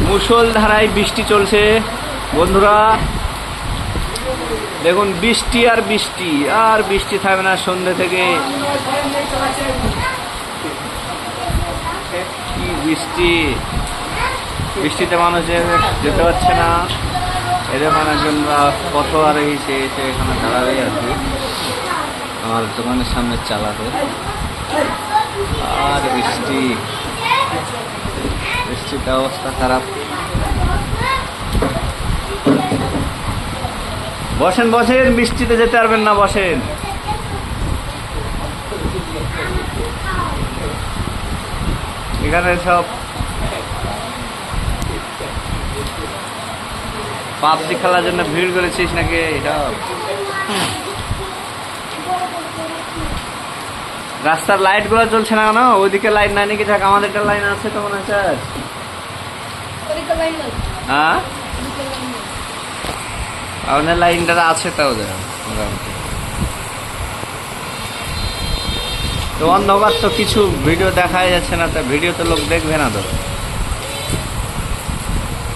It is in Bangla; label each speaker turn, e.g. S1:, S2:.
S1: মুষলধারায় বৃষ্টি চলছে বন্ধুরা। দেখুন বৃষ্টি আর বৃষ্টি আর বৃষ্টি থাকবে না সন্ধ্যে থেকে। কি বৃষ্টি, বৃষ্টিতে মানুষ যেতে পারছে না। এদের অনেকজনরা কত আর এসে এসে এখানে দাঁড়াবে আর কি আমার দোকানের সামনে চালাতে। আর বৃষ্টি, বৃষ্টিতে অবস্থা খারাপ। বসেন বসেন, বৃষ্টিতে যেতে পারবেন না, বসেন। এখানে সব পাবজি খেলার জন্য ভিড় করেছিস নাকি? এটা রাস্তার লাইট গুলো চলছে না কেন? ওইদিকে লাইট নাই নাকি? থাক, আমাদেরটা লাইন আছে তো মনে হচ্ছে। হ্যাঁ, আমাদের লাইনটা আছে তাও মোটামুটি। তো অন্ধকার তো কিছু ভিডিও দেখাই যাচ্ছে না, তো ভিডিও তো লোক দেখবে না তো।